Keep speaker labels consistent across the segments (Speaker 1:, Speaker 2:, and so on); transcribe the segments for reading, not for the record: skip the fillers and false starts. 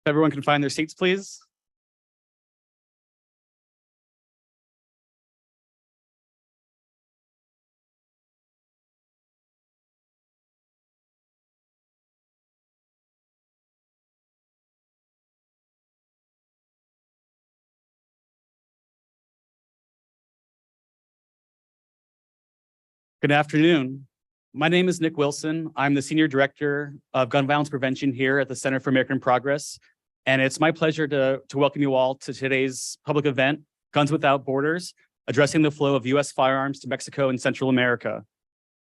Speaker 1: Everyone can find their seats, please. Good afternoon. My name is Nick Wilson. I'm the Senior Director of Gun Violence Prevention here at the Center for American Progress. And it's my pleasure to welcome you all to today's public event, Guns Without Borders, addressing the flow of U.S. firearms to Mexico and Central America.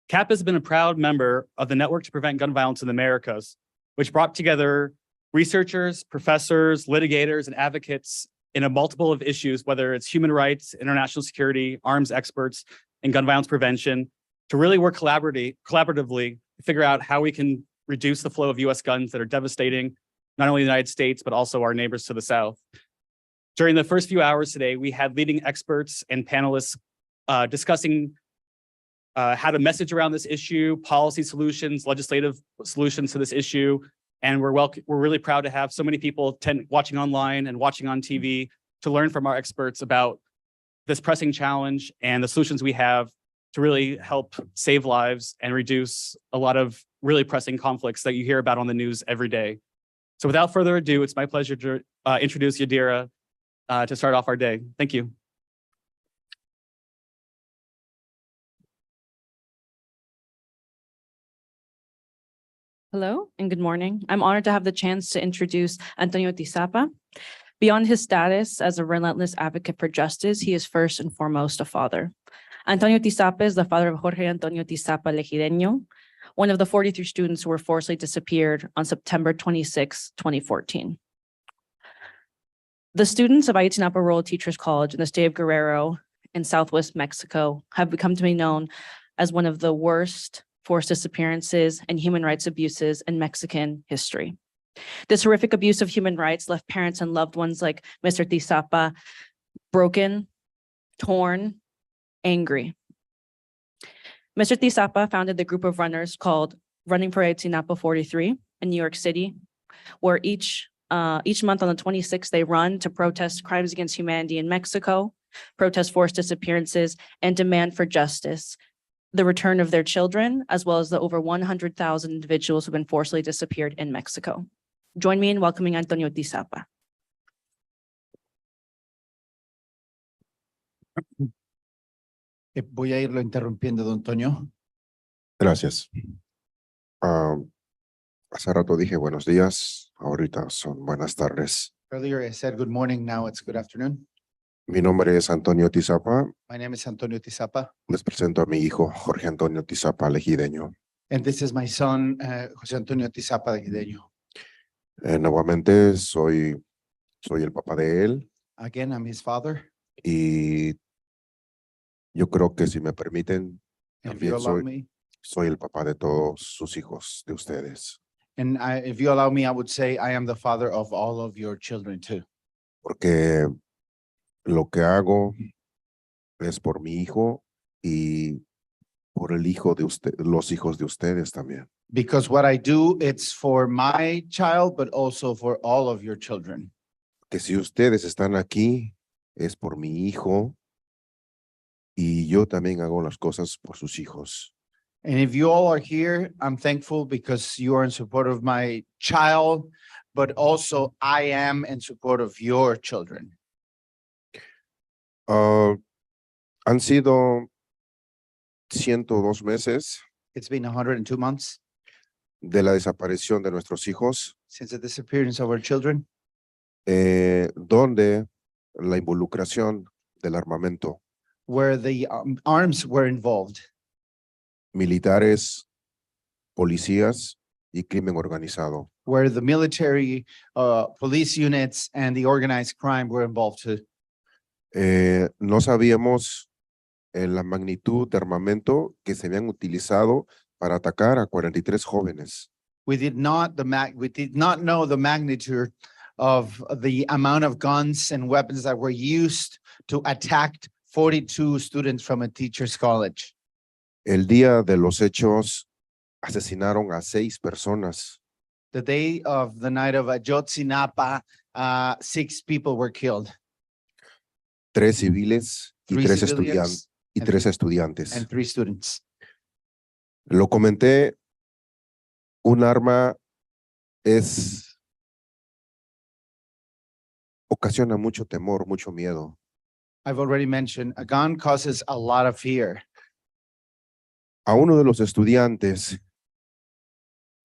Speaker 1: CAP has been a proud member of the Network to Prevent Gun Violence in the Americas, which brought together researchers, professors, litigators, and advocates in a multiple of issues, whether it's human rights, international security, arms experts, and gun violence prevention, to really work collaboratively to figure out how we can reduce the flow of U.S. guns that are devastating not only the United States, but also our neighbors to the south. During the first few hours today, we had leading experts and panelists discussing how to message around this issue, policy solutions, legislative solutions to this issue. And we're really proud to have so many people watching online and watching on TV to learn from our experts about this pressing challenge and the solutions we have to really help save lives and reduce a lot of really pressing conflicts that you hear about on the news every day. So without further ado, it's my pleasure to introduce Yadira to start off our day. Thank you.
Speaker 2: Hello and good morning. I'm honored to have the chance to introduce Antonio Tisapa. Beyond his status as a relentless advocate for justice, he is first and foremost a father. Antonio Tisapa is the father of Jorge Antonio Tisapa Legideño, one of the 43 students who were forcibly disappeared on September 26, 2014. The students of Ayotzinapa Rural Teachers College in the state of Guerrero in Southwest Mexico have become to be known as one of the worst forced disappearances and human rights abuses in Mexican history. This horrific abuse of human rights left parents and loved ones like Mr. Tisapa broken, torn, angry. Mr. Tisapa founded the group of runners called Running for Ayotzinapa 43 in New York City, where each month on the 26th, they run to protest crimes against humanity in Mexico, protest forced disappearances, and demand for justice, the return of their children, as well as the over 100,000 individuals who've been forcibly disappeared in Mexico. Join me in welcoming Antonio Tisapa.
Speaker 3: Voy a irlo interrumpiendo, don Antonio.
Speaker 4: Gracias. Hace rato dije buenos días, ahorita son buenas tardes.
Speaker 3: Earlier I said good morning, now it's good afternoon.
Speaker 4: Mi nombre es Antonio Tisapa.
Speaker 3: My name is Antonio Tisapa.
Speaker 4: Les presento a mi hijo Jorge Antonio Tisapa Legideño.
Speaker 3: And this is my son, José Antonio Tisapa Legideño.
Speaker 4: Nuevamente soy el papá de él
Speaker 3: Again, I'm his father.
Speaker 4: y yo creo que si me permiten,
Speaker 3: And if you allow me,
Speaker 4: soy el papá de todos sus hijos, de ustedes.
Speaker 3: and if you allow me, I would say I am the father of all of your children too.
Speaker 4: Porque lo que hago es por mi hijo y por el hijo de usted, los hijos de ustedes también.
Speaker 3: Because what I do, it's for my child, but also for all of your children.
Speaker 4: Que si ustedes están aquí, es por mi hijo y yo también hago las cosas por sus hijos.
Speaker 3: And if you all are here, I'm thankful because you are in support of my child, but also I am in support of your children.
Speaker 4: Han sido 102 meses
Speaker 3: It's been 102 months
Speaker 4: de la desaparición de nuestros hijos,
Speaker 3: since the disappearance of our children,
Speaker 4: donde la involucración del armamento,
Speaker 3: where the arms were involved,
Speaker 4: militares, policías y crimen organizado.
Speaker 3: where the military, police units and the organized crime were involved too.
Speaker 4: No sabíamos la magnitud de armamento que se habían utilizado para atacar a 43 jóvenes.
Speaker 3: We did not know the magnitude of the amount of guns and weapons that were used to attack 42 students from a teacher's college.
Speaker 4: El día de los hechos asesinaron a 6 personas.
Speaker 3: The day of the night of Ayotzinapa, 6 people were killed,
Speaker 4: 3 civiles y
Speaker 3: 3
Speaker 4: 3
Speaker 3: civilians
Speaker 4: y
Speaker 3: and
Speaker 4: 3
Speaker 3: th-
Speaker 4: estudiantes.
Speaker 3: and 3 students.
Speaker 4: Lo comenté, un arma ocasiona mucho temor, mucho miedo.
Speaker 3: I've already mentioned, a gun causes a lot of fear.
Speaker 4: A uno de los estudiantes,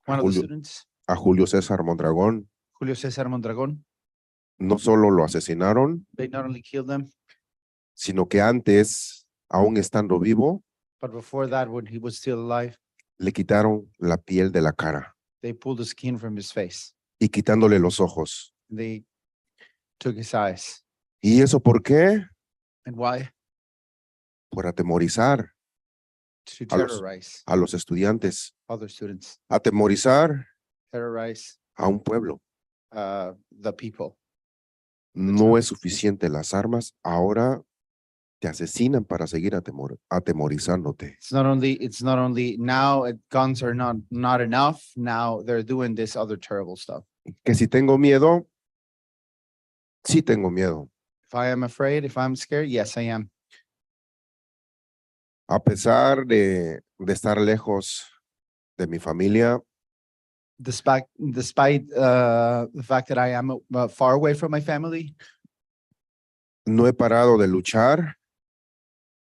Speaker 3: One of the
Speaker 4: Julio,
Speaker 3: students,
Speaker 4: a Julio César Mondragón,
Speaker 3: Julio César Mondragón,
Speaker 4: no solo lo asesinaron,
Speaker 3: they not only killed them,
Speaker 4: sino que antes, aún estando vivo,
Speaker 3: but before that, when he was still alive,
Speaker 4: le quitaron la piel de la cara
Speaker 3: they pulled the skin from his face.
Speaker 4: y quitándole los ojos.
Speaker 3: They took his eyes.
Speaker 4: ¿Y eso por qué?
Speaker 3: And why?
Speaker 4: Por atemorizar
Speaker 3: To
Speaker 4: A los-
Speaker 3: terrorize
Speaker 4: a los estudiantes,
Speaker 3: other students,
Speaker 4: atemorizar
Speaker 3: terrorize
Speaker 4: a un pueblo.
Speaker 3: the people.
Speaker 4: No es suficiente las armas, ahora te asesinan para seguir atemorizándote.
Speaker 3: It's not only now guns are not enough. Now they're doing this other terrible stuff.
Speaker 4: Que si tengo miedo, sí tengo miedo.
Speaker 3: If I am afraid, if I'm scared, yes, I am.
Speaker 4: A pesar de estar lejos de mi familia,
Speaker 3: Despite the fact that I am far away from my family,
Speaker 4: no he parado de luchar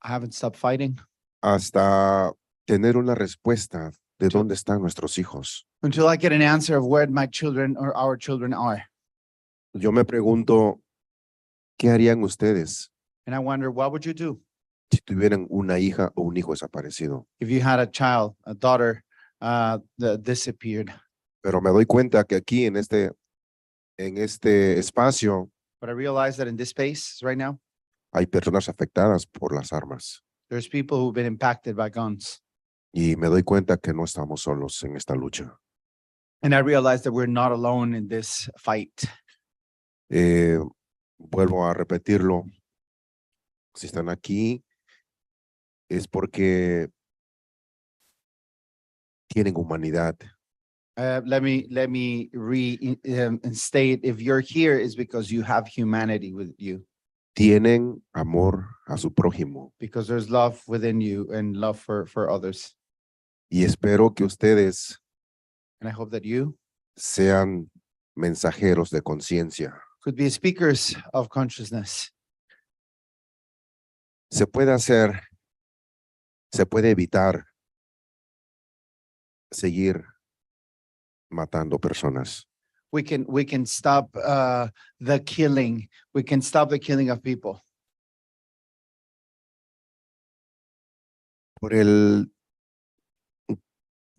Speaker 3: I haven't stopped fighting
Speaker 4: hasta tener una respuesta de dónde están nuestros hijos.
Speaker 3: until I get an answer of where my children or our children are.
Speaker 4: Yo me pregunto, ¿qué harían ustedes
Speaker 3: And I wonder, what would you do
Speaker 4: si tuvieran una hija o un hijo desaparecido?
Speaker 3: if you had a child, a daughter, that disappeared?
Speaker 4: Pero me doy cuenta que aquí en este espacio
Speaker 3: But I realize that in this space right now,
Speaker 4: hay personas afectadas por las armas
Speaker 3: there's people who've been impacted by guns.
Speaker 4: y me doy cuenta que no estamos solos en esta lucha.
Speaker 3: And I realize that we're not alone in this fight.
Speaker 4: Vuelvo a repetirlo. Si están aquí es porque tienen humanidad.
Speaker 3: Let me state, if you're here, is because you have humanity with you,
Speaker 4: Tienen amor a su prójimo.
Speaker 3: because there's love within you and love for others.
Speaker 4: Y espero que ustedes
Speaker 3: And I hope that you
Speaker 4: sean mensajeros de conciencia.
Speaker 3: could be speakers of consciousness.
Speaker 4: Se puede evitar seguir matando personas.
Speaker 3: We can stop the killing. We can stop the killing of people.
Speaker 4: Por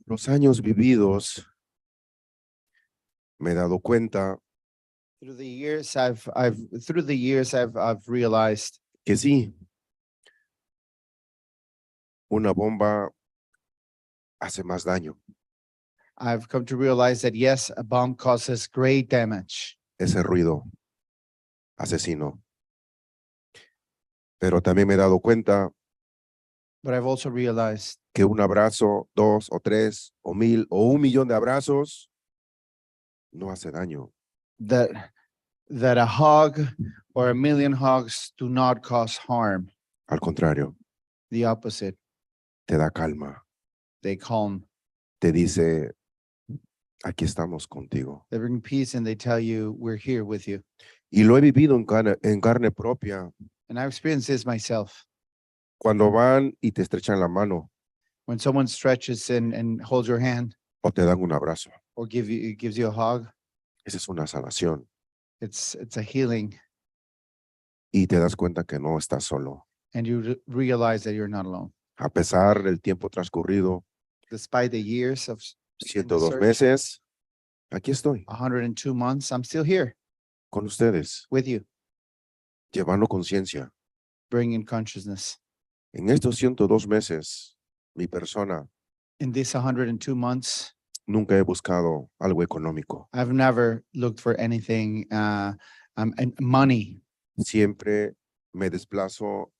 Speaker 4: los años vividos, me he dado cuenta
Speaker 3: Through the years, I've realized
Speaker 4: que sí, una bomba hace más daño.
Speaker 3: I've come to realize that yes, a bomb causes great damage.
Speaker 4: Ese ruido asesino. Pero también me he dado cuenta
Speaker 3: But I've also realized
Speaker 4: que un abrazo, 2 o 3 o 1000 o 1,000,000 de abrazos no hace daño.
Speaker 3: that a hug or a million hugs do not cause harm.
Speaker 4: Al contrario,
Speaker 3: The opposite,
Speaker 4: te da calma.
Speaker 3: they calm,
Speaker 4: Te dice, aquí estamos contigo.
Speaker 3: they bring peace, and they tell you, we're here with you.
Speaker 4: Y lo he vivido en carne propia.
Speaker 3: And I've experienced this myself.
Speaker 4: Cuando van y te estrechan la mano
Speaker 3: When someone stretches and holds your hand
Speaker 4: o te dan un abrazo.
Speaker 3: or gives you a hug,
Speaker 4: Esa es una sanación.
Speaker 3: it's a healing,
Speaker 4: Y te das cuenta que no estás solo.
Speaker 3: and you realize that you're not alone.
Speaker 4: A pesar del tiempo transcurrido,
Speaker 3: Despite the years of
Speaker 4: 102
Speaker 3: search.
Speaker 4: meses, aquí estoy
Speaker 3: 102 months, I'm still here
Speaker 4: con ustedes,
Speaker 3: with you,
Speaker 4: llevando conciencia.
Speaker 3: bringing consciousness.
Speaker 4: En estos 102 meses, mi persona,
Speaker 3: In this 102 months,
Speaker 4: nunca he buscado algo económico.
Speaker 3: I've never looked for anything, and money.
Speaker 4: Siempre me desplazo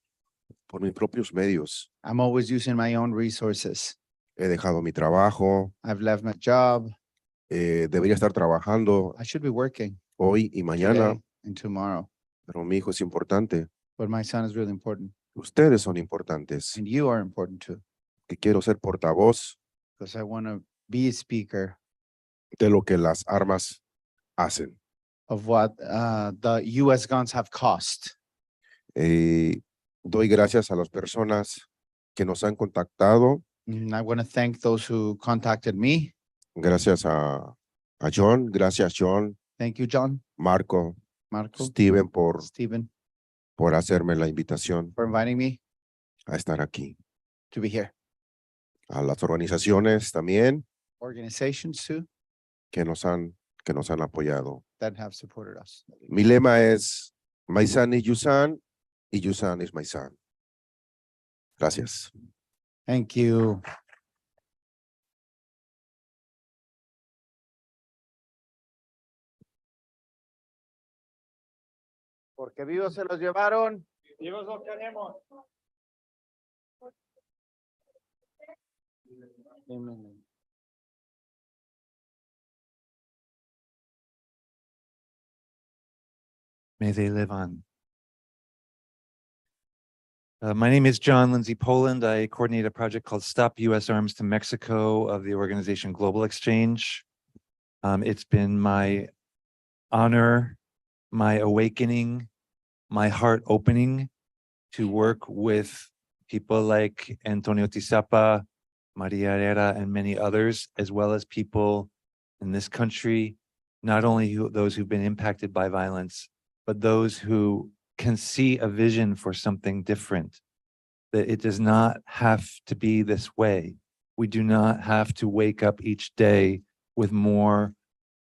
Speaker 4: por mis propios medios.
Speaker 3: I'm always using my own resources.
Speaker 4: he dejado mi trabajo,
Speaker 3: I've left my job.
Speaker 4: debería estar trabajando
Speaker 3: I should be working
Speaker 4: hoy y mañana,
Speaker 3: today and tomorrow.
Speaker 4: pero mi hijo es importante.
Speaker 3: But my son is really important.
Speaker 4: Ustedes son importantes,
Speaker 3: And you are important too.
Speaker 4: que quiero ser portavoz
Speaker 3: Because I want to be a speaker
Speaker 4: de lo que las armas hacen.
Speaker 3: of what the US guns have cost.
Speaker 4: Doy gracias a las personas que nos han contactado,
Speaker 3: And I want to thank those who contacted me.
Speaker 4: gracias a John, gracias John,
Speaker 3: Thank you, John,
Speaker 4: Marco,
Speaker 3: Marco,
Speaker 4: Steven por
Speaker 3: Stephen,
Speaker 4: hacerme la invitación
Speaker 3: for inviting me
Speaker 4: a estar aquí.
Speaker 3: to be here.
Speaker 4: A las organizaciones también
Speaker 3: Organizations too
Speaker 4: que nos han apoyado.
Speaker 3: that have supported us.
Speaker 4: Mi lema es My son is your son y your son is my son. Gracias.
Speaker 3: Thank you. Porque vivos se los llevaron. Vivos los queremos. Amen.
Speaker 5: May they live on. My name is John Lindsay Poland. I coordinate a project called Stop U.S. Arms to Mexico of the organization Global Exchange. It's been my honor, my awakening, my heart opening to work with people like Antonio Tisapa, Maria Herrera, and many others, as well as people in this country, not only those who've been impacted by violence, but those who can see a vision for something different, that it does not have to be this way. We do not have to wake up each day with more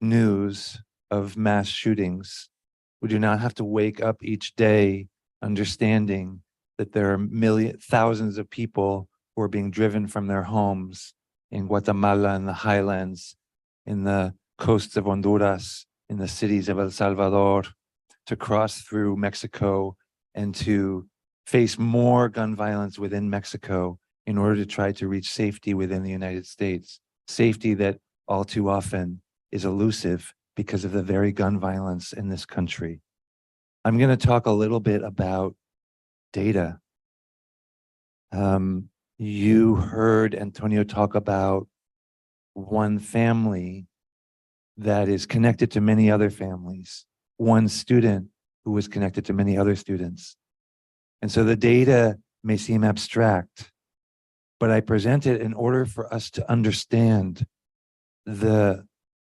Speaker 5: news of mass shootings. We do not have to wake up each day understanding that there are thousands of people who are being driven from their homes in Guatemala, in the highlands, in the coasts of Honduras, in the cities of El Salvador, to cross through Mexico and to face more gun violence within Mexico in order to try to reach safety within the United States. Safety that all too often is elusive because of the very gun violence in this country. I'm going to talk a little bit about data. You heard Antonio talk about one family that is connected to many other families, one student who was connected to many other students. And so the data may seem abstract, but I present it in order for us to understand the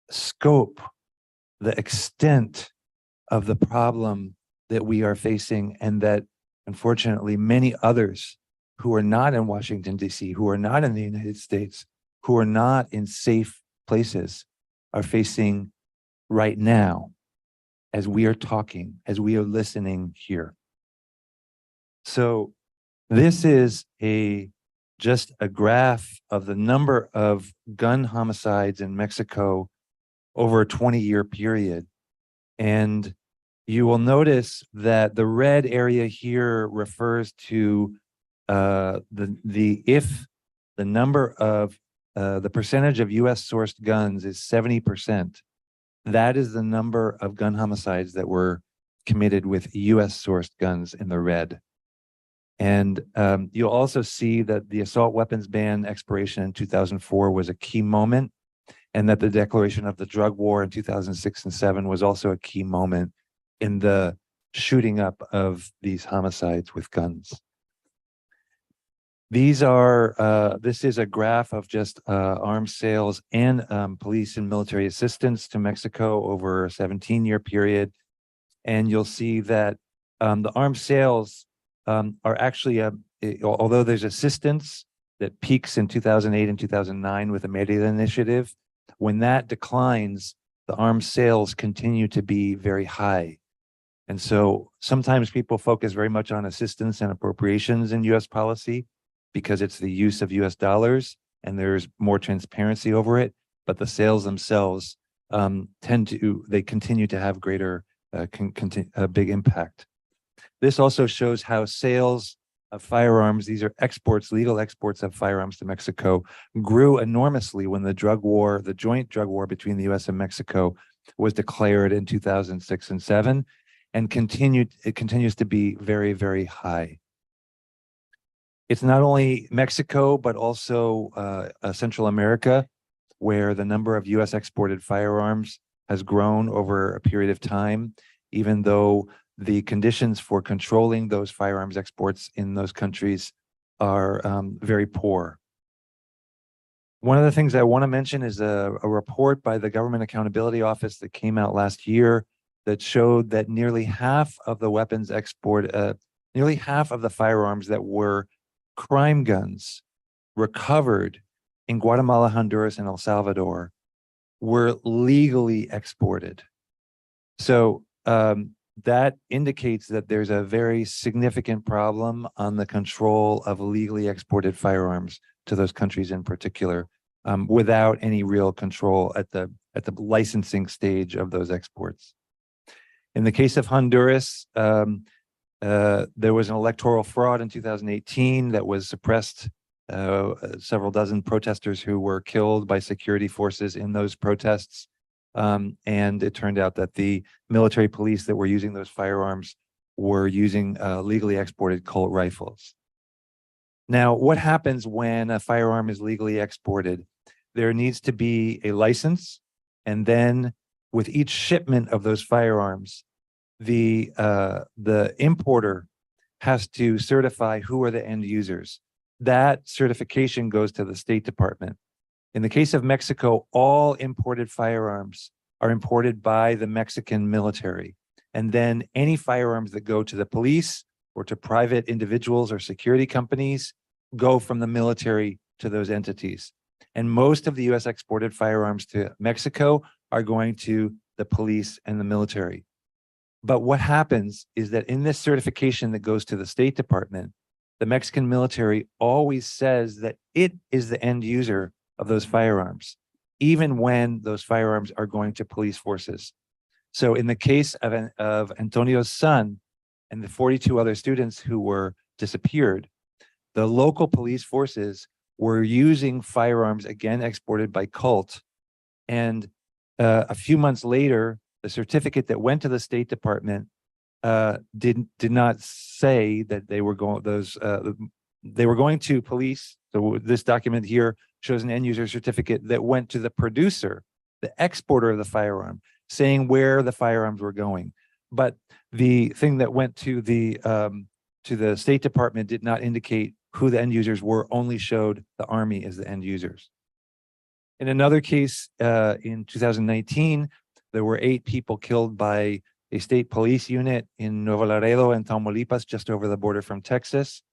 Speaker 5: scope, the extent of the problem that we are facing, and that unfortunately many others who are not in Washington, D.C., who are not in the United States, who are not in safe places are facing right now as we are talking, as we are listening here. So this is just a graph of the number of gun homicides in Mexico over a 20-year period. And you will notice that the red area here refers to if the number of the percentage of US sourced guns is 70%, that is the number of gun homicides that were committed with US sourced guns in the red. And you'll also see that the assault weapons ban expiration in 2004 was a key moment, and that the declaration of the drug war in 2006 and 2007 was also a key moment in the shooting up of these homicides with guns. This is a graph of just arms sales and police and military assistance to Mexico over a 17-year period. And you'll see that the arms sales are actually, although there's assistance that peaks in 2008 and 2009 with the Mérida initiative, when that declines, the arms sales continue to be very high. And so sometimes people focus very much on assistance and appropriations in US policy because it's the use of US dollars and there's more transparency over it, but the sales themselves they continue to have greater, a big impact. This also shows how sales of firearms, these are exports, legal exports of firearms to Mexico, grew enormously when the drug war, the joint drug war between the US and Mexico was declared in 2006 and 7, and it continues to be very, very high. It's not only Mexico, but also Central America, where the number of US exported firearms has grown over a period of time, even though the conditions for controlling those firearms exports in those countries are very poor. One of the things I want to mention is a report by the Government Accountability Office that came out last year that showed that nearly half of the weapons export, nearly half of the firearms that were crime guns recovered in Guatemala, Honduras, and El Salvador were legally exported. So that indicates that there's a very significant problem on the control of legally exported firearms to those countries in particular, without any real control at the licensing stage of those exports. In the case of Honduras, there was an electoral fraud in 2018 that was suppressed. Several dozen protesters who were killed by security forces in those protests. And it turned out that the military police that were using those firearms were using legally exported Colt rifles. Now, what happens when a firearm is legally exported? There needs to be a license, and then with each shipment of those firearms, the importer has to certify who are the end users. That certification goes to the State Department. In the case of Mexico, all imported firearms are imported by the Mexican military. And then any firearms that go to the police or to private individuals or security companies go from the military to those entities. And most of the US exported firearms to Mexico are going to the police and the military. But what happens is that in this certification that goes to the State Department, the Mexican military always says that it is the end user of those firearms, even when those firearms are going to police forces. So in the case of Antonio's son and the 42 other students who were disappeared, the local police forces were using firearms, again, exported by Colt. And a few months later, the certificate that went to the State Department did not say that they were going to police. So this document here shows an end user certificate that went to the producer, the exporter of the firearm, saying where the firearms were going. But the thing that went to the State Department did not indicate who the end users were, only showed the Army as the end users. In another case, in 2019, there were 8 people killed by a state police unit in Nuevo Laredo and Tamaulipas, just over the border from Texas.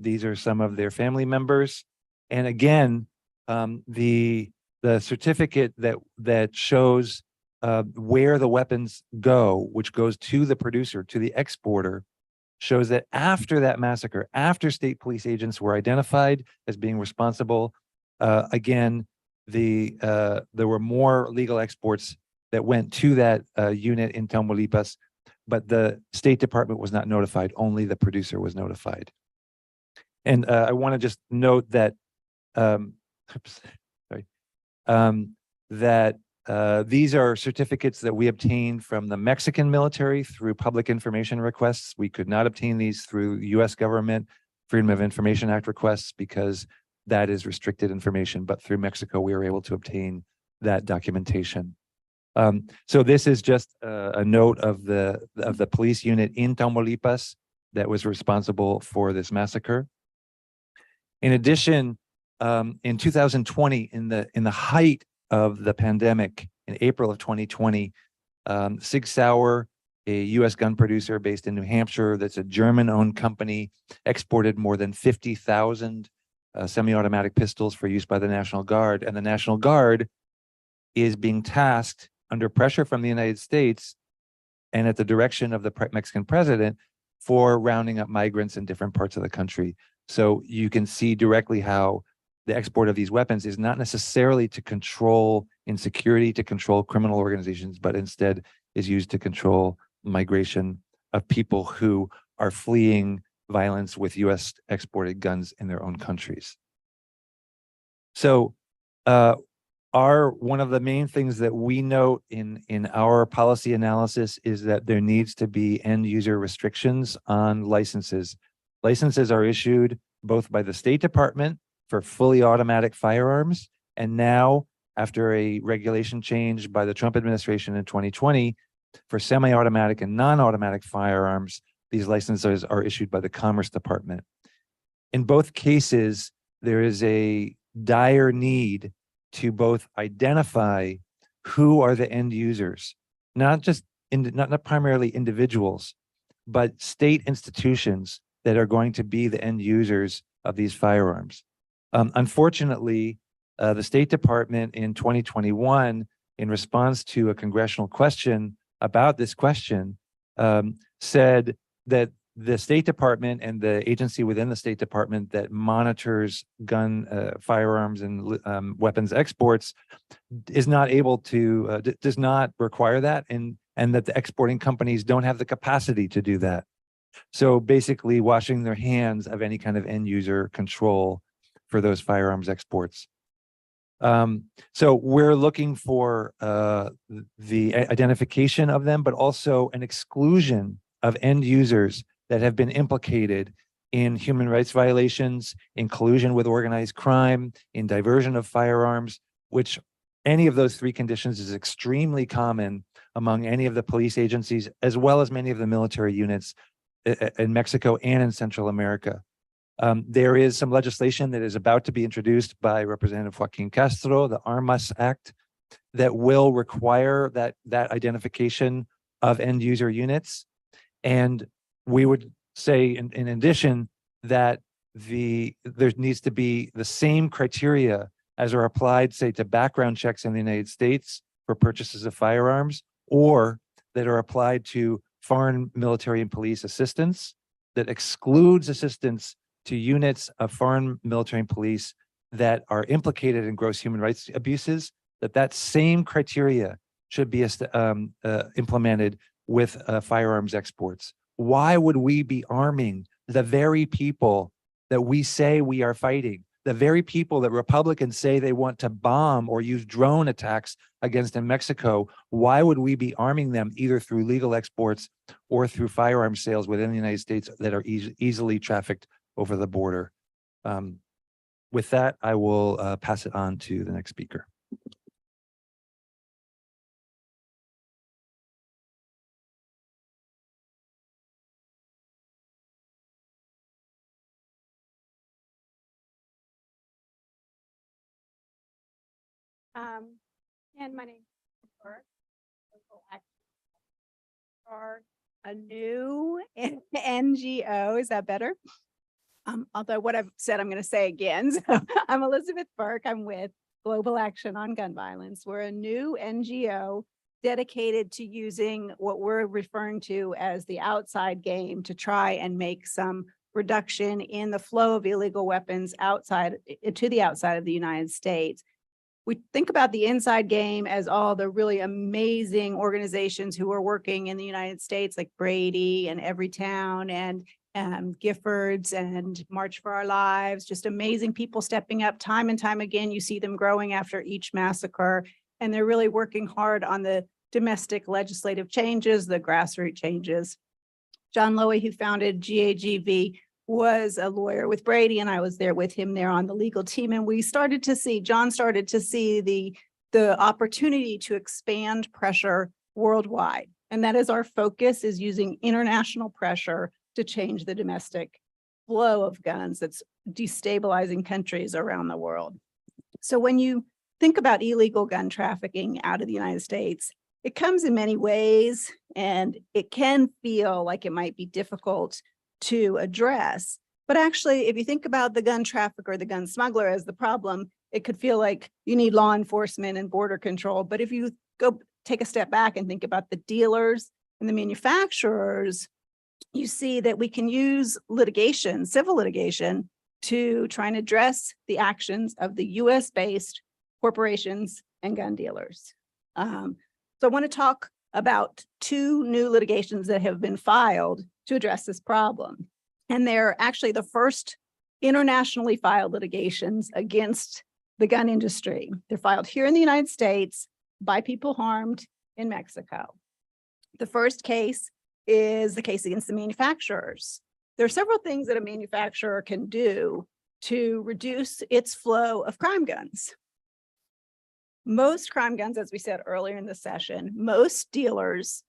Speaker 5: These are some of their family members. And again, the certificate that shows where the weapons go, which goes to the producer, to the exporter, shows that after that massacre, after state police agents were identified as being responsible, again, there were more legal exports that went to that unit in Tamaulipas, but the State Department was not notified, only the producer was notified. And I want to just note that, these are certificates that we obtained from the Mexican military through public information requests. We could not obtain these through US government Freedom of Information Act requests because that is restricted information, but through Mexico, we were able to obtain that documentation. So this is just a note of the police unit in Tamaulipas that was responsible for this massacre. In addition, in 2020, in the height of the pandemic, in April of 2020, Sig Sauer, a US gun producer based in New Hampshire, that's a German-owned company, exported more than 50,000 semi-automatic pistols for use by the National Guard. And the National Guard is being tasked under pressure from the United States and at the direction of the Mexican president for rounding up migrants in different parts of the country. So you can see directly how the export of these weapons is not necessarily to control insecurity, to control criminal organizations, but instead is used to control migration of people who are fleeing violence with US exported guns in their own countries. So one of the main things that we note in our policy analysis is that there needs to be end user restrictions on licenses. Licenses are issued both by the State Department for fully automatic firearms, and now after a regulation change by the Trump administration in 2020 for semi-automatic and non-automatic firearms, these licenses are issued by the Commerce Department. In both cases, there is a dire need to both identify who are the end users, not primarily individuals, but state institutions that are going to be the end users of these firearms. Unfortunately, the State Department in 2021, in response to a congressional question about this question, said that the State Department and the agency within the State Department that monitors gun, firearms and weapons exports is not able to, does not require that, and that the exporting companies don't have the capacity to do that. So basically washing their hands of any kind of end user control for those firearms exports. So we're looking for the identification of them, but also an exclusion of end users that have been implicated in human rights violations, in collusion with organized crime, in diversion of firearms, which any of those three conditions is extremely common among any of the police agencies, as well as many of the military units in Mexico and in Central America. There is some legislation that is about to be introduced by Representative Joaquin Castro, the Armas Act, that will require that identification of end user units. And we would say in addition that there needs to be the same criteria as are applied, say, to background checks in the United States for purchases of firearms, or that are applied to foreign military and police assistance, that excludes assistance to units of foreign military and police that are implicated in gross human rights abuses, that same criteria should be implemented with firearms exports. Why would we be arming the very people that we say we are fighting, the very people that Republicans say they want to bomb or use drone attacks against in Mexico? Why would we be arming them either through legal exports or through firearm sales within the United States that are easily trafficked over the border? With that, I will pass it on to the next speaker.
Speaker 6: And my name is Burke. Are a new NGO. Is that better? Although what I've said, I'm going to say again. So I'm Elizabeth Burke. I'm with Global Action on Gun Violence. We're a new NGO dedicated to using what we're referring to as the outside game to try and make some reduction in the flow of illegal weapons to the outside of the United States. We think about the inside game as all the really amazing organizations who are working in the United States, like Brady and Everytown and Giffords and March for Our Lives, just amazing people stepping up time and time again. You see them growing after each massacre, and they're really working hard on the domestic legislative changes, the grassroots changes. John Lowy, who founded GAGV, was a lawyer with Brady, and I was there with him there on the legal team. And John started to see the opportunity to expand pressure worldwide. And that is our focus, is using international pressure to change the domestic flow of guns that's destabilizing countries around the world. So when you think about illegal gun trafficking out of the United States, it comes in many ways, and it can feel like it might be difficult to address. But actually, if you think about the gun trafficker, the gun smuggler as the problem, it could feel like you need law enforcement and border control. But if you go take a step back and think about the dealers and the manufacturers, you see that we can use litigation, civil litigation, to try and address the actions of the US-based corporations and gun dealers. So I want to talk about two new litigations that have been filed to address this problem. And they're actually the first internationally filed litigations against the gun industry. They're filed here in the United States by people harmed in Mexico. The first case is the case against the manufacturers. There are several things that a manufacturer can do to reduce its flow of crime guns. Most crime guns, as we said earlier in the session, most dealers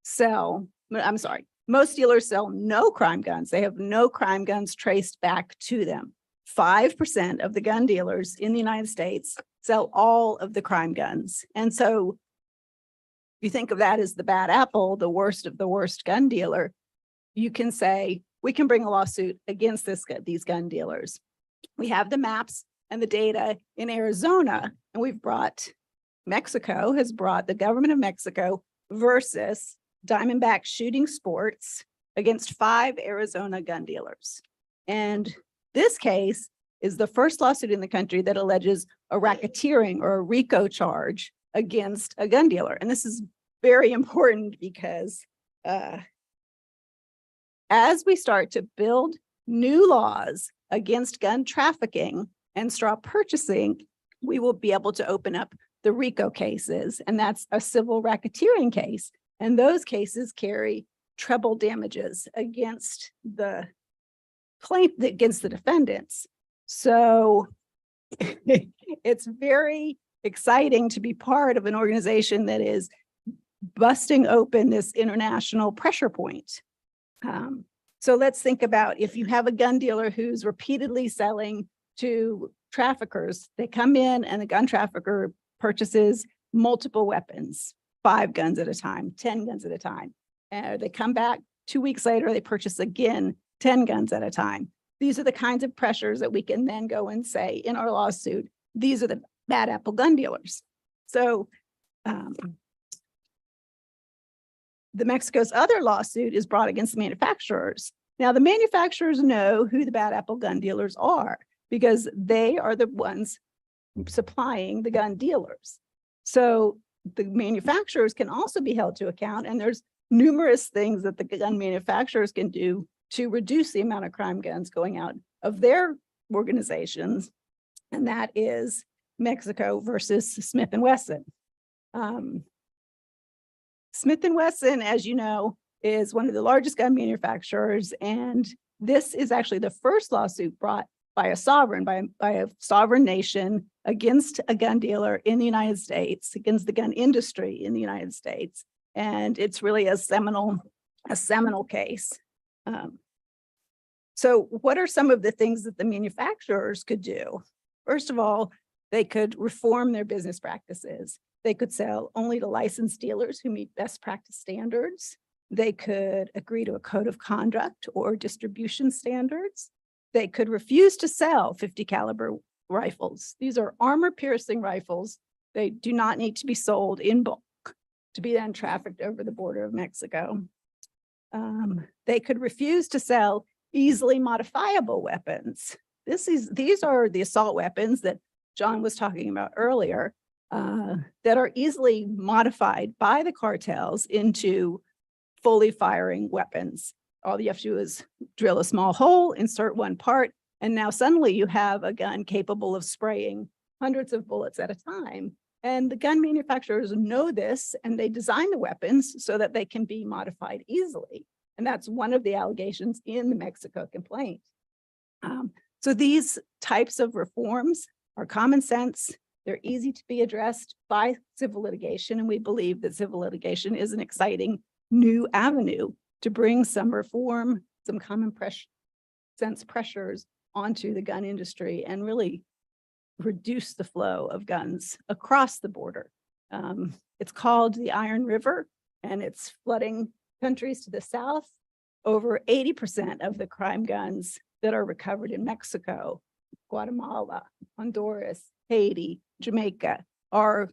Speaker 6: sell no crime guns. They have no crime guns traced back to them. 5% of the gun dealers in the United States sell all of the crime guns. And so if you think of that as the bad apple, the worst of the worst gun dealer, you can say, we can bring a lawsuit against these gun dealers. We have the maps and the data in Arizona, and Mexico has brought the government of Mexico versus Diamondback Shooting Sports against 5 Arizona gun dealers. And this case is the first lawsuit in the country that alleges a racketeering or a RICO charge against a gun dealer. And this is very important because as we start to build new laws against gun trafficking and straw purchasing, we will be able to open up the RICO cases, and that's a civil racketeering case. And those cases carry treble damages against the defendants. So it's very exciting to be part of an organization that is busting open this international pressure point. So let's think about if you have a gun dealer who's repeatedly selling to traffickers, they come in and the gun trafficker purchases multiple weapons, 5 guns at a time, 10 guns at a time. And they come back 2 weeks later, they purchase again 10 guns at a time. These are the kinds of pressures that we can then go and say in our lawsuit, these are the bad apple gun dealers. So the Mexico's other lawsuit is brought against the manufacturers. Now, the manufacturers know who the bad apple gun dealers are because they are the ones supplying the gun dealers. So the manufacturers can also be held to account, and there's numerous things that the gun manufacturers can do to reduce the amount of crime guns going out of their organizations, and that is Mexico versus Smith & Wesson. Smith & Wesson, as you know, is one of the largest gun manufacturers, and this is actually the first lawsuit brought by a sovereign nation against a gun dealer in the United States, against the gun industry in the United States. And it's really a seminal case. So what are some of the things that the manufacturers could do? First of all, they could reform their business practices. They could sell only to licensed dealers who meet best practice standards. They could agree to a code of conduct or distribution standards. They could refuse to sell 50 caliber rifles. These are armor-piercing rifles. They do not need to be sold in bulk to be then trafficked over the border of Mexico. They could refuse to sell easily modifiable weapons. These are the assault weapons that John was talking about earlier that are easily modified by the cartels into fully firing weapons. All you have to do is drill a small hole, insert one part, and now suddenly you have a gun capable of spraying hundreds of bullets at a time. And the gun manufacturers know this, and they design the weapons so that they can be modified easily. And that's one of the allegations in the Mexico complaint. So these types of reforms are common sense. They're easy to be addressed by civil litigation, and we believe that civil litigation is an exciting new avenue to bring some reform, some common sense pressures onto the gun industry and really reduce the flow of guns across the border. It's called the Iron River, and it's flooding countries to the south. Over 80% of the crime guns that are recovered in Mexico, Guatemala, Honduras, Haiti, Jamaica are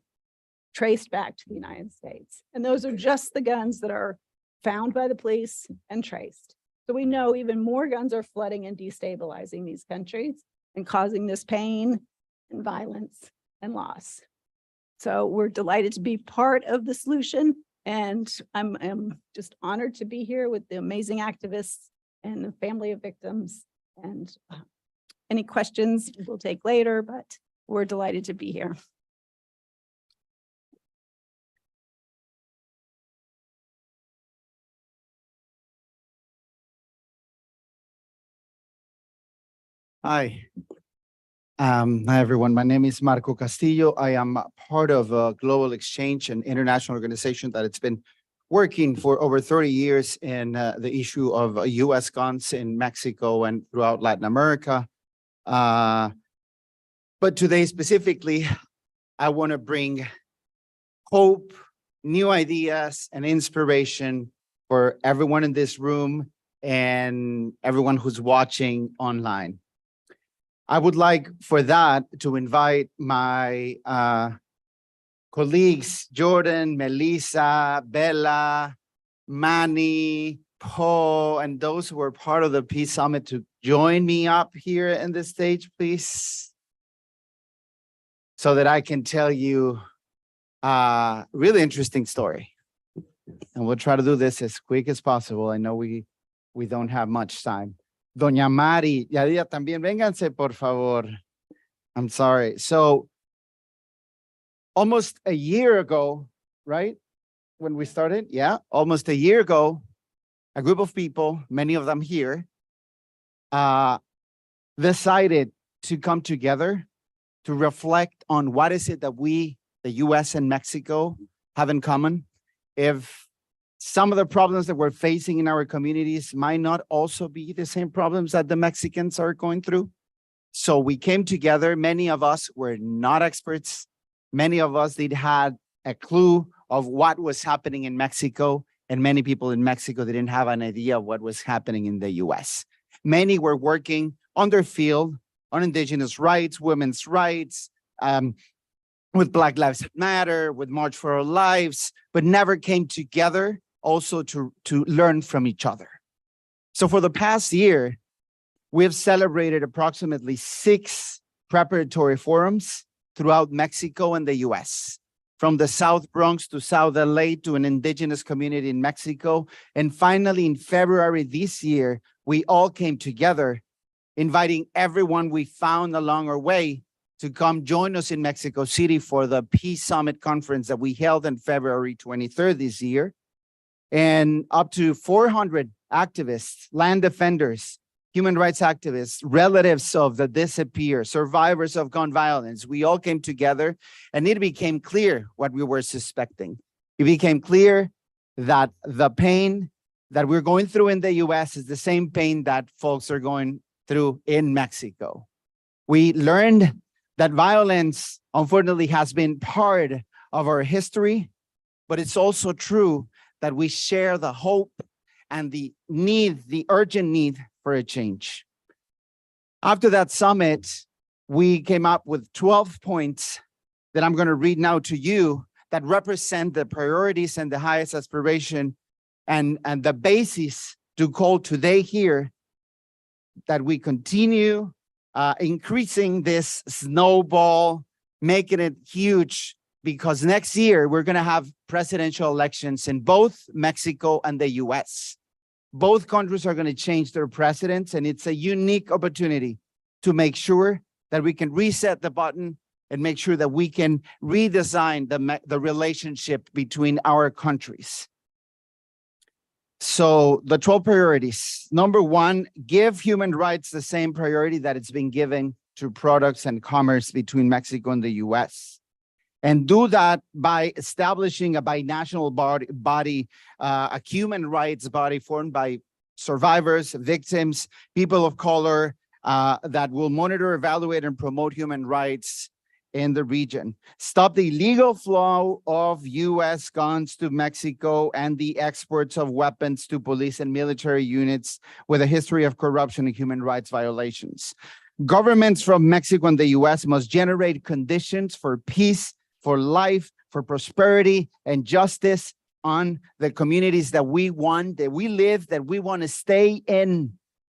Speaker 6: traced back to the United States. And those are just the guns that are found by the police and traced. So we know even more guns are flooding and destabilizing these countries and causing this pain and violence and loss. So we're delighted to be part of the solution. And I'm just honored to be here with the amazing activists and the family of victims. And any questions we'll take later, but we're delighted to be here.
Speaker 3: Hi. Hi, everyone. My name is Marco Castillo. I am a part of a global exchange, an international organization that it's been working for over 30 years in the issue of US guns in Mexico and throughout Latin America. But today specifically, I want to bring hope, new ideas, and inspiration for everyone in this room and everyone who's watching online. I would like for that to invite my colleagues, Jordan, Melissa, Bella, Manny, Paul, and those who are part of the Peace Summit to join me up here in the stage, please. So that I can tell you a really interesting story. And we'll try to do this as quick as possible. I know we don't have much time. Doña Mari, Yadira también, vénganse, por favor. I'm sorry. So almost a year ago, right? When we started, yeah, almost a year ago, a group of people, many of them here, decided to come together to reflect on what is it that we, the US and Mexico, have in common. If some of the problems that we're facing in our communities might not also be the same problems that the Mexicans are going through. So we came together. Many of us were not experts. Many of us did had a clue of what was happening in Mexico, and many people in Mexico didn't have an idea of what was happening in the US. Many were working on their field, on indigenous rights, women's rights, with Black Lives Matter, with March for Our Lives, but never came together also to learn from each other. So for the past year, we have celebrated approximately 6 preparatory forums throughout Mexico and the US, from the South Bronx to South LA to an indigenous community in Mexico. And finally, in February this year, we all came together, inviting everyone we found along our way to come join us in Mexico City for the Peace Summit conference that we held on February 23rd this year. And up to 400 activists, land defenders, human rights activists, relatives of the disappeared, survivors of gun violence, we all came together, and it became clear what we were suspecting. It became clear that the pain that we're going through in the US is the same pain that folks are going through in Mexico. We learned that violence, unfortunately, has been part of our history, but it's also true that we share the hope and the need, the urgent need for a change. After that summit, we came up with 12 points that I'm going to read now to you that represent the priorities and the highest aspiration and the basis to call today here that we continue increasing this snowball, making it huge, because next year we're going to have presidential elections in both Mexico and the US. Both countries are going to change their presidents, and it's a unique opportunity to make sure that we can reset the button and make sure that we can redesign the relationship between our countries. So the 12 priorities. Number 1, give human rights the same priority that it's been given to products and commerce between Mexico and the US. And do that by establishing a binational body, a human rights body formed by survivors, victims, people of color, that will monitor, evaluate, and promote human rights in the region. Stop the illegal flow of US guns to Mexico and the exports of weapons to police and military units with a history of corruption and human rights violations. Governments from Mexico and the US must generate conditions for peace, for life, for prosperity and justice on the communities that we want, that we live, that we want to stay in,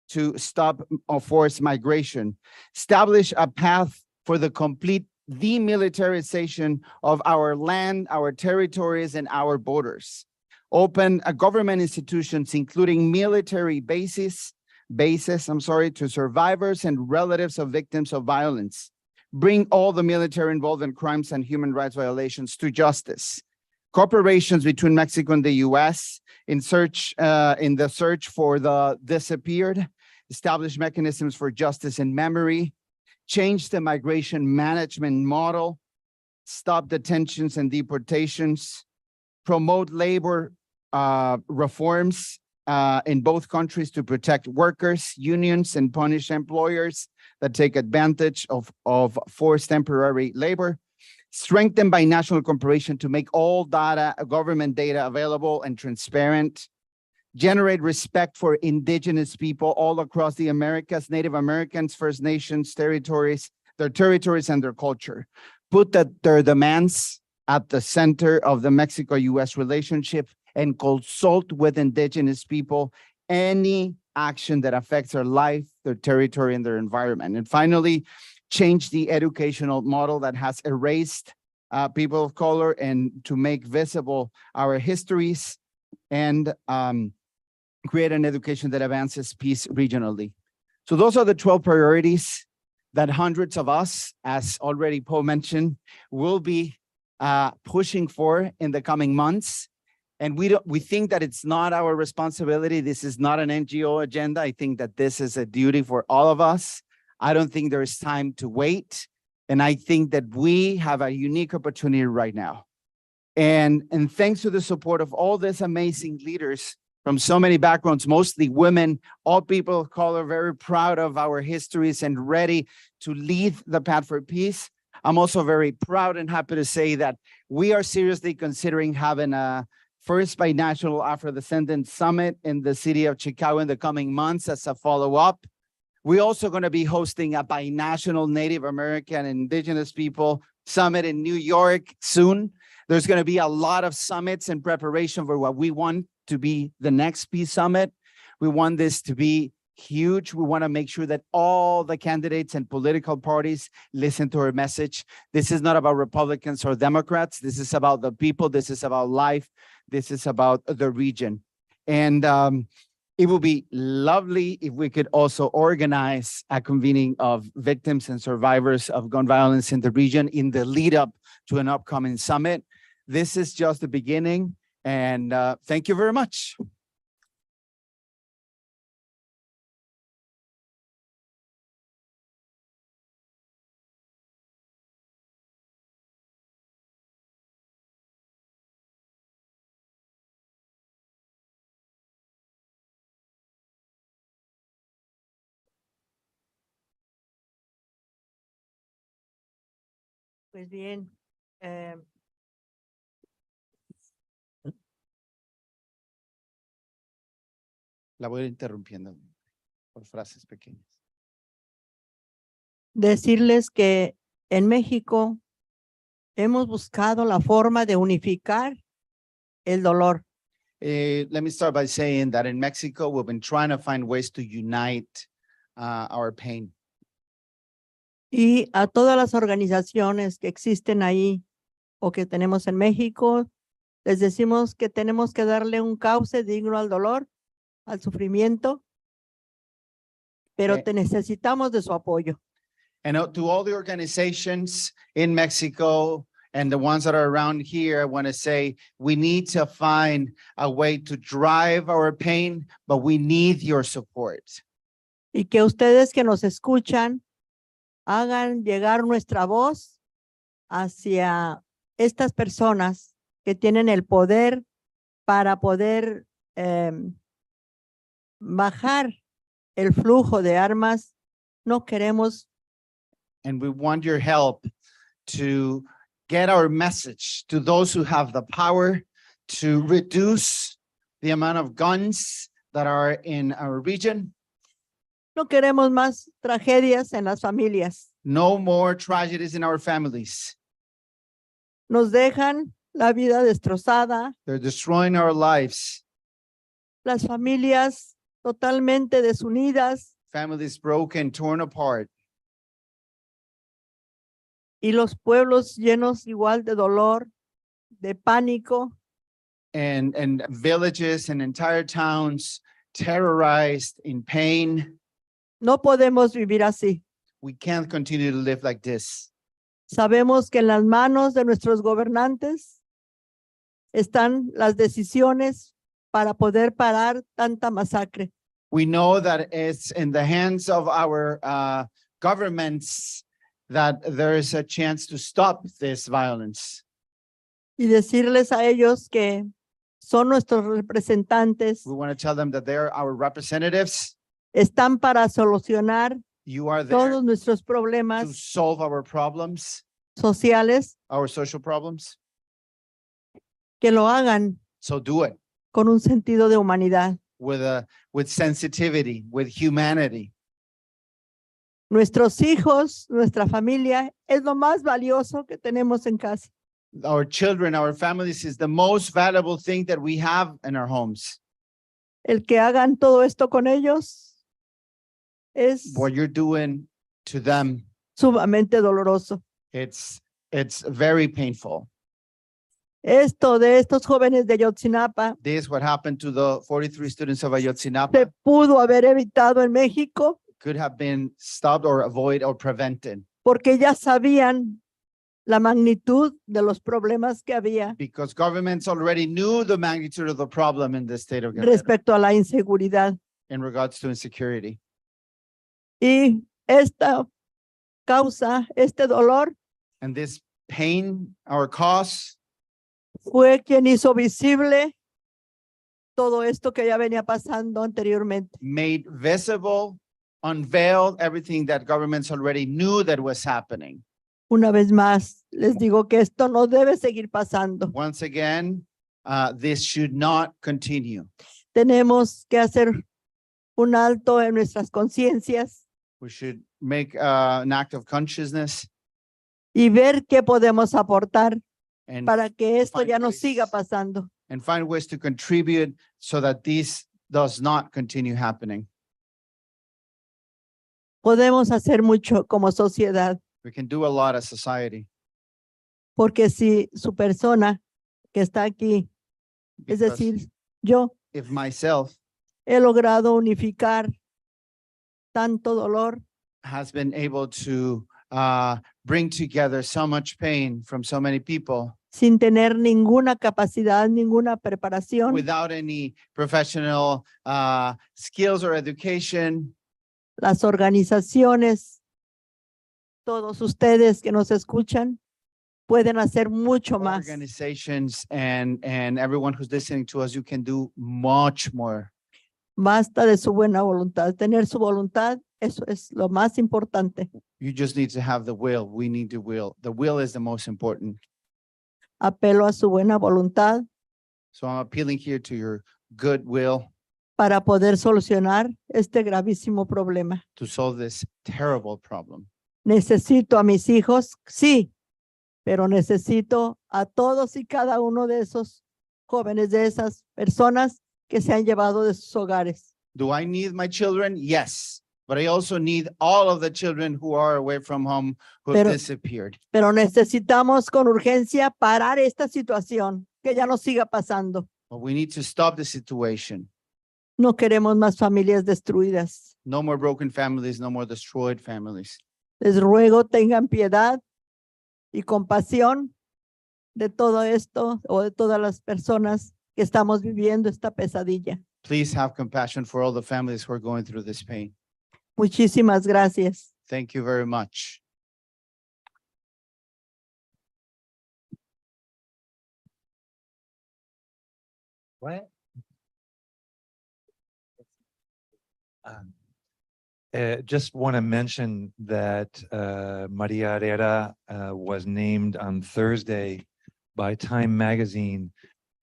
Speaker 3: to stop forced migration. Establish a path for the complete demilitarization of our land, our territories, and our borders. Open government institutions, including military bases, basis, to survivors and relatives of victims of violence. Bring all the military involved in crimes and human rights violations to justice. Cooperations between Mexico and the US in the search for the disappeared, establish mechanisms for justice and memory, change the migration management model, stop detentions and deportations, promote labor reforms in both countries to protect workers, unions, and punish employers that take advantage of forced temporary labor, strengthen binational cooperation to make all government data available and transparent, generate respect for indigenous people all across the Americas, Native Americans, First Nations, their territories and their culture. Put their demands at the center of the Mexico-US relationship and consult with indigenous people any action that affects their life, their territory, and their environment. And finally, change the educational model that has erased people of color and to make visible our histories and create an education that advances peace regionally. So those are the 12 priorities that hundreds of us, as already Poe mentioned, will be pushing for in the coming months. And we think that it's not our responsibility. This is not an NGO agenda. I think that this is a duty for all of us. I don't think there is time to wait. And I think that we have a unique opportunity right now. And thanks to the support of all these amazing leaders from so many backgrounds, mostly women, all people of color, very proud of our histories and ready to lead the path for peace. I'm also very proud and happy to say that we are seriously considering having a first binational Afro-descendant summit in the city of Chicago in the coming months as a follow-up. We're also going to be hosting a binational Native American and Indigenous people summit in New York soon. There's going to be a lot of summits in preparation for what we want to be the next peace summit. We want this to be huge. We want to make sure that all the candidates and political parties listen to our message. This is not about Republicans or Democrats. This is about the people. This is about life. This is about the region. And it would be lovely if we could also organize a convening of victims and survivors of gun violence in the region in the lead up to an upcoming summit. This is just the beginning. And thank you very much.
Speaker 7: Pues bien,
Speaker 3: La voy a ir interrumpiendo por frases pequeñas.
Speaker 7: decirles que en México hemos buscado la forma de unificar el dolor.
Speaker 3: Let me start by saying that in Mexico, we've been trying to find ways to unite our pain.
Speaker 7: Y a todas las organizaciones que existen ahí o que tenemos en México, les decimos que tenemos que darle un cauce digno al dolor, al sufrimiento, pero
Speaker 3: Okay.
Speaker 7: te necesitamos de su apoyo.
Speaker 3: And to all the organizations in Mexico and the ones that are around here, I want to say we need to find a way to drive our pain, but we need your support.
Speaker 7: Y que ustedes que nos escuchan hagan llegar nuestra voz hacia estas personas que tienen el poder para poder bajar el flujo de armas. No queremos
Speaker 3: And we want your help to get our message to those who have the power to reduce the amount of guns that are in our region.
Speaker 7: No queremos más tragedias en las familias.
Speaker 3: No more tragedies in our families.
Speaker 7: Nos dejan la vida destrozada,
Speaker 3: They're destroying our lives.
Speaker 7: las familias totalmente desunidas
Speaker 3: Families broken, torn apart.
Speaker 7: y los pueblos llenos igual de dolor, de pánico,
Speaker 3: And villages and entire towns terrorized, in pain.
Speaker 7: No podemos vivir así.
Speaker 3: We can't continue to live like this.
Speaker 7: Sabemos que en las manos de nuestros gobernantes están las decisiones para poder parar tanta masacre.
Speaker 3: We know that it's in the hands of our governments that there is a chance to stop this violence.
Speaker 7: Y decirles a ellos que son nuestros representantes,
Speaker 3: We want to tell them that they're our representatives.
Speaker 7: están para solucionar
Speaker 3: You are there
Speaker 7: todos nuestros
Speaker 3: to
Speaker 7: problemas
Speaker 3: solve our problems,
Speaker 7: sociales,
Speaker 3: our social problems.
Speaker 7: que lo hagan
Speaker 3: So do it
Speaker 7: con un sentido de humanidad.
Speaker 3: with sensitivity, with humanity.
Speaker 7: Nuestros hijos, nuestra familia es lo más valioso que tenemos en casa.
Speaker 3: Our children, our families is the most valuable thing that we have in our homes.
Speaker 7: El que hagan todo esto con ellos es
Speaker 3: What you're doing to them,
Speaker 7: sumamente doloroso.
Speaker 3: it's very painful.
Speaker 7: Esto de estos jóvenes de Ayotzinapa
Speaker 3: This what happened to the 43 students of
Speaker 7: se
Speaker 3: Ayotzinapa
Speaker 7: pudo haber evitado en México
Speaker 3: could have been stopped or avoided or prevented
Speaker 7: porque ya sabían la magnitud de los problemas que había
Speaker 3: because governments already knew the magnitude of the problem in the state of Guerrero
Speaker 7: respecto a la inseguridad.
Speaker 3: in regards to insecurity.
Speaker 7: Y esta causa, este dolor,
Speaker 3: And this pain, our cause,
Speaker 7: fue quien hizo visible todo esto que ya venía pasando anteriormente.
Speaker 3: made visible, unveiled everything that governments already knew that was happening.
Speaker 7: Una vez más, les digo que esto no debe seguir pasando.
Speaker 3: Once again, this should not continue.
Speaker 7: Tenemos que hacer un alto en nuestras conciencias
Speaker 3: We should make an act of consciousness
Speaker 7: y ver qué podemos aportar
Speaker 3: and,
Speaker 7: para que esto
Speaker 3: find
Speaker 7: ya no
Speaker 3: ways.
Speaker 7: siga pasando.
Speaker 3: and find ways to contribute so that this does not continue happening.
Speaker 7: Podemos hacer mucho como sociedad,
Speaker 3: We can do a lot as society.
Speaker 7: porque si su persona que está aquí, es
Speaker 3: because
Speaker 7: decir, yo
Speaker 3: if myself
Speaker 7: he logrado unificar tanto dolor,
Speaker 3: has been able to bring together so much pain from so many people
Speaker 7: sin tener ninguna capacidad, ninguna preparación,
Speaker 3: without any professional skills or education,
Speaker 7: las organizaciones, todos ustedes que nos escuchan, pueden hacer mucho más.
Speaker 3: organizations and everyone who's listening to us, you can do much more.
Speaker 7: Basta de su buena voluntad. Tener su voluntad, eso es lo más importante.
Speaker 3: You just need to have the will. We need the will. The will is the most important.
Speaker 7: Apelo a su buena voluntad
Speaker 3: So I'm appealing here to your good will
Speaker 7: para poder solucionar este gravísimo problema.
Speaker 3: to solve this terrible problem.
Speaker 7: Necesito a mis hijos, sí, pero necesito a todos y cada uno de esos jóvenes, de esas personas que se han llevado de sus hogares.
Speaker 3: Do I need my children? Yes. But I also need all of the children who are away from home who have
Speaker 7: Pero-
Speaker 3: disappeared.
Speaker 7: Pero necesitamos con urgencia parar esta situación, que ya no siga pasando.
Speaker 3: But we need to stop the situation.
Speaker 7: No queremos más familias destruidas.
Speaker 3: No more broken families, no more destroyed families.
Speaker 7: Les ruego tengan piedad y compasión de todo esto o de todas las personas que estamos viviendo esta pesadilla.
Speaker 3: Please have compassion for all the families who are going through this pain.
Speaker 7: Muchísimas gracias.
Speaker 3: Thank you very much.
Speaker 5: What? Just want to mention that Maria Herrera was named on Thursday by Time Magazine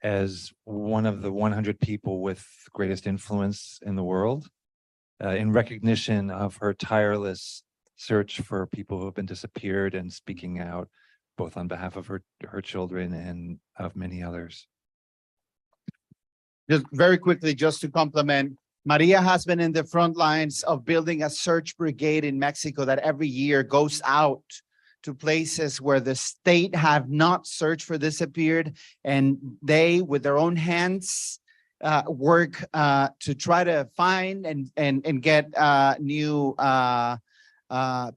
Speaker 5: as one of the 100 people with greatest influence in the world in recognition of her tireless search for people who have been disappeared and speaking out both on behalf of her children and of many others.
Speaker 3: Just very quickly, just to compliment, Maria has been in the front lines of building a search brigade in Mexico that every year goes out to places where the state have not searched for disappeared, and they, with their own hands, work to try to find and get new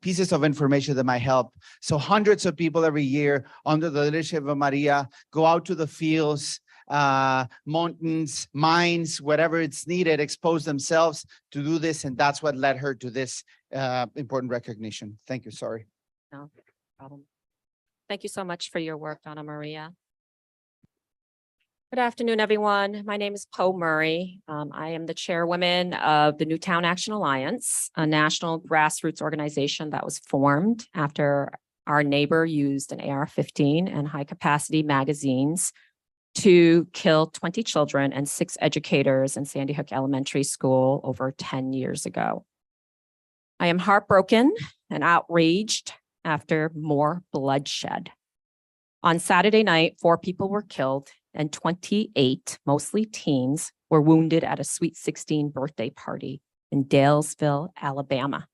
Speaker 3: pieces of information that might help. So hundreds of people every year under the leadership of Maria go out to the fields, mountains, mines, whatever it's needed, expose themselves to do this. And that's what led her to this important recognition. Thank you. Sorry.
Speaker 8: No problem. Thank you so much for your work, Donna Maria. Good afternoon, everyone. My name is Poe Murray. I am the chairwoman of the Newtown Action Alliance, a national grassroots organization that was formed after our neighbor used an AR-15 and high-capacity magazines to kill 20 children and 6 educators in Sandy Hook Elementary School over 10 years ago. I am heartbroken and outraged after more bloodshed. On Saturday night, 4 people were killed and 28, mostly teens, were wounded at a Sweet 16 birthday party in Dalesville, Alabama.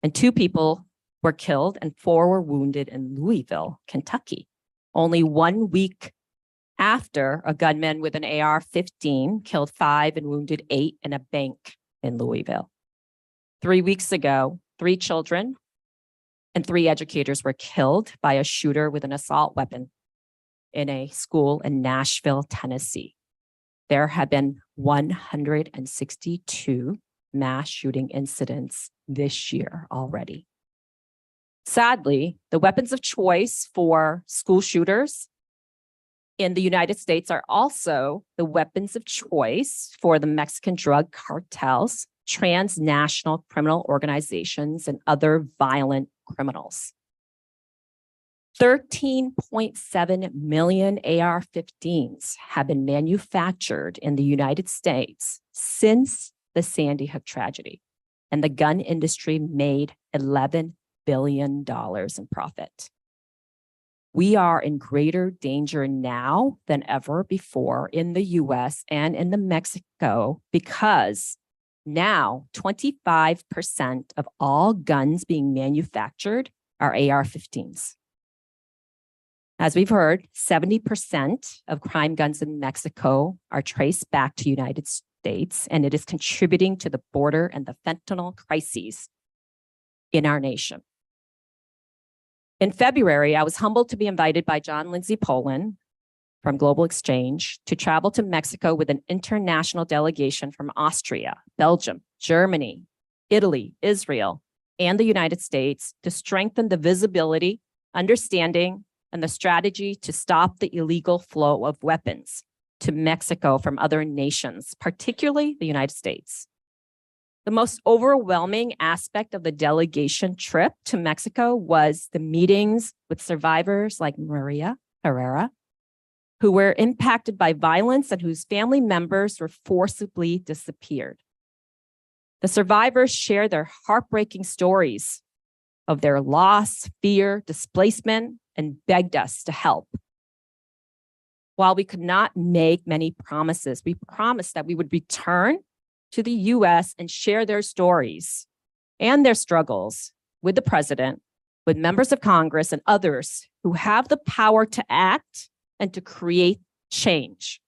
Speaker 8: And 2 people were killed and 4 were wounded in Louisville, Kentucky. Only 1 week after a gunman with an AR-15 killed 5 and wounded 8 in a bank in Louisville. 3 weeks ago, 3 children and 3 educators were killed by a shooter with an assault weapon in a school in Nashville, Tennessee. There have been 162 mass shooting incidents this year already. Sadly, the weapons of choice for school shooters in the United States are also the weapons of choice for the Mexican drug cartels, transnational criminal organizations, and other violent criminals. 13.7 million AR-15s have been manufactured in the United States since the Sandy Hook tragedy, and the gun industry made $11 billion in profit. We are in greater danger now than ever before in the US and in the Mexico because now 25% of all guns being manufactured are AR-15s. As we've heard, 70% of crime guns in Mexico are traced back to the United States, and it is contributing to the border and the fentanyl crises in our nation. In February, I was humbled to be invited by John Lindsay Poland from Global Exchange to travel to Mexico with an international delegation from Austria, Belgium, Germany, Italy, Israel, and the United States to strengthen the visibility, understanding, and the strategy to stop the illegal flow of weapons to Mexico from other nations, particularly the United States. The most overwhelming aspect of the delegation trip to Mexico was the meetings with survivors like Maria Herrera, who were impacted by violence and whose family members were forcibly disappeared. The survivors shared their heartbreaking stories of their loss, fear, displacement, and begged us to help. While we could not make many promises, we promised that we would return to the US and share their stories and their struggles with the president, with members of Congress and others who have the power to act and to create change.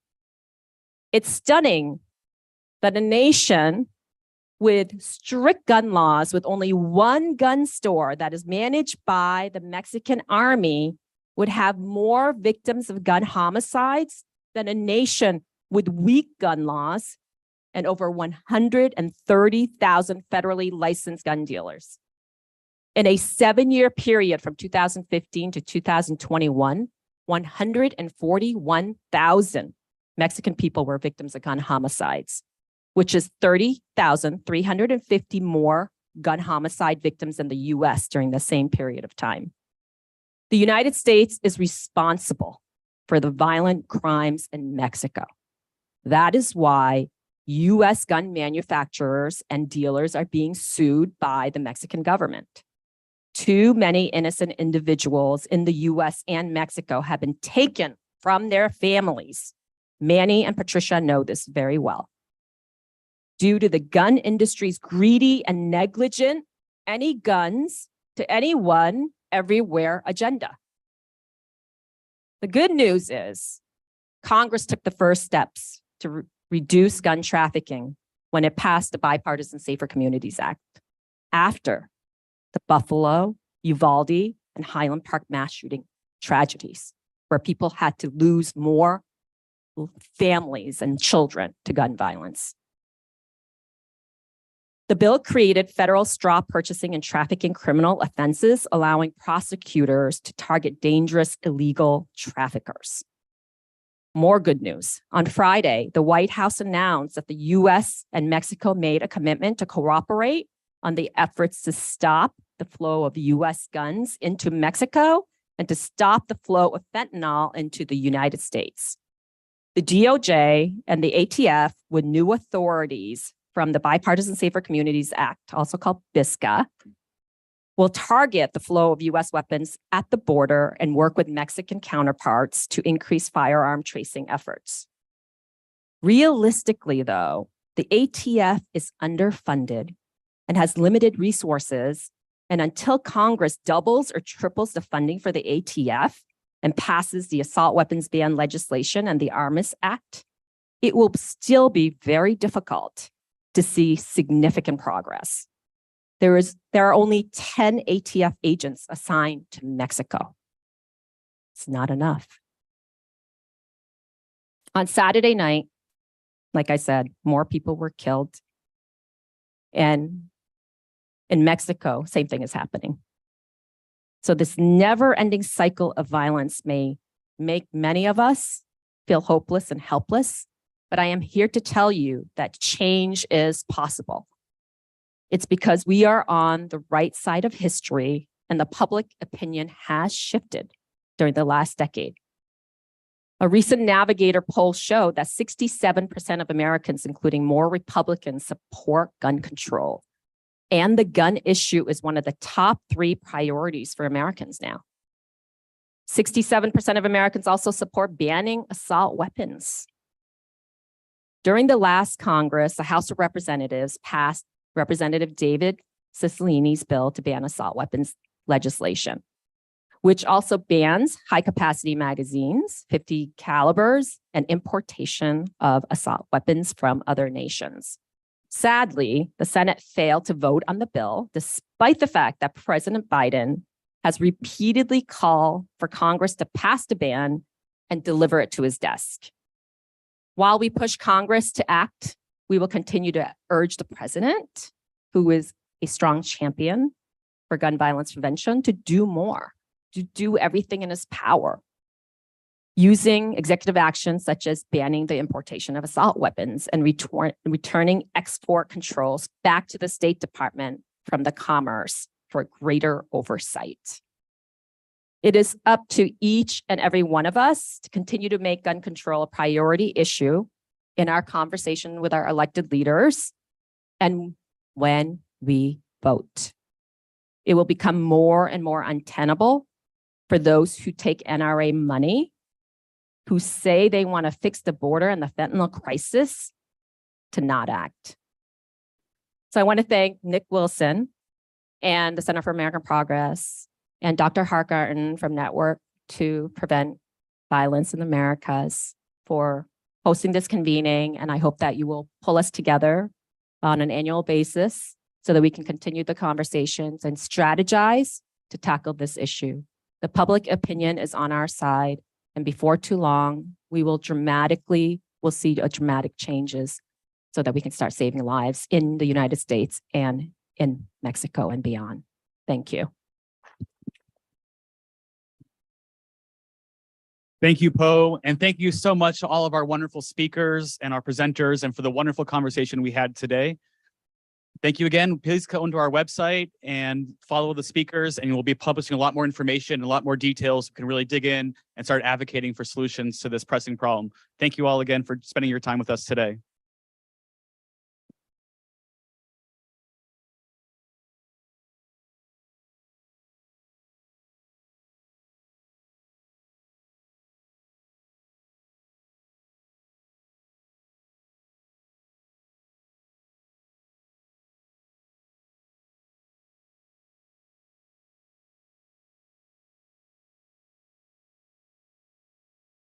Speaker 8: It's stunning that a nation with strict gun laws, with only 1 gun store that is managed by the Mexican army, would have more victims of gun homicides than a nation with weak gun laws and over 130,000 federally licensed gun dealers. In a 7-year period from 2015 to 2021, 141,000 Mexican people were victims of gun homicides, which is 30,350 more gun homicide victims in the US during the same period of time. The United States is responsible for the violent crimes in Mexico. That is why US gun manufacturers and dealers are being sued by the Mexican government. Too many innocent individuals in the US and Mexico have been taken from their families. Manny and Patricia know this very well. Due to the gun industry's greedy and negligent any guns to anyone, everywhere agenda. The good news is Congress took the first steps to reduce gun trafficking when it passed the Bipartisan Safer Communities Act after the Buffalo, Uvalde, and Highland Park mass shooting tragedies, where people had to lose more families and children to gun violence. The bill created federal straw purchasing and trafficking criminal offenses, allowing prosecutors to target dangerous illegal traffickers. More good news. On Friday, the White House announced that the US and Mexico made a commitment to cooperate on the efforts to stop the flow of US guns into Mexico and to stop the flow of fentanyl into the United States. The DOJ and the ATF, with new authorities from the Bipartisan Safer Communities Act, also called BISCA, will target the flow of US weapons at the border and work with Mexican counterparts to increase firearm tracing efforts. Realistically, though, the ATF is underfunded and has limited resources, and until Congress doubles or triples the funding for the ATF and passes the assault weapons ban legislation and the Arms Act, it will still be very difficult to see significant progress. There are only 10 ATF agents assigned to Mexico. It's not enough. On Saturday night, like I said, more people were killed. And in Mexico, same thing is happening. So this never-ending cycle of violence may make many of us feel hopeless and helpless, but I am here to tell you that change is possible. It's because we are on the right side of history and the public opinion has shifted during the last decade. A recent Navigator poll showed that 67% of Americans, including more Republicans, support gun control. And the gun issue is one of the top 3 priorities for Americans now. 67% of Americans also support banning assault weapons. During the last Congress, the House of Representatives passed Representative David Cicilline's bill to ban assault weapons legislation, which also bans high-capacity magazines, 50 calibers, and importation of assault weapons from other nations. Sadly, the Senate failed to vote on the bill, despite the fact that President Biden has repeatedly called for Congress to pass the ban and deliver it to his desk. While we push Congress to act, we will continue to urge the president, who is a strong champion for gun violence prevention, to do more, to do everything in his power, using executive actions such as banning the importation of assault weapons and returning export controls back to the State Department from the Commerce for greater oversight. It is up to each and every one of us to continue to make gun control a priority issue in our conversation with our elected leaders and when we vote. It will become more and more untenable for those who take NRA money, who say they want to fix the border and the fentanyl crisis, to not act. So I want to thank Nick Wilson and the Center for American Progress and Dr. Hargarten from Network to Prevent Violence in the Americas for hosting this convening. And I hope that you will pull us together on an annual basis so that we can continue the conversations and strategize to tackle this issue. The public opinion is on our side, and before too long, we'll see dramatic changes so that we can start saving lives in the United States and in Mexico and beyond. Thank you.
Speaker 1: Thank you, Poe, and thank you so much to all of our wonderful speakers and our presenters and for the wonderful conversation we had today. Thank you again. Please go onto our website and follow the speakers, and we'll be publishing a lot more information and a lot more details. We can really dig in and start advocating for solutions to this pressing problem. Thank you all again for spending your time with us today.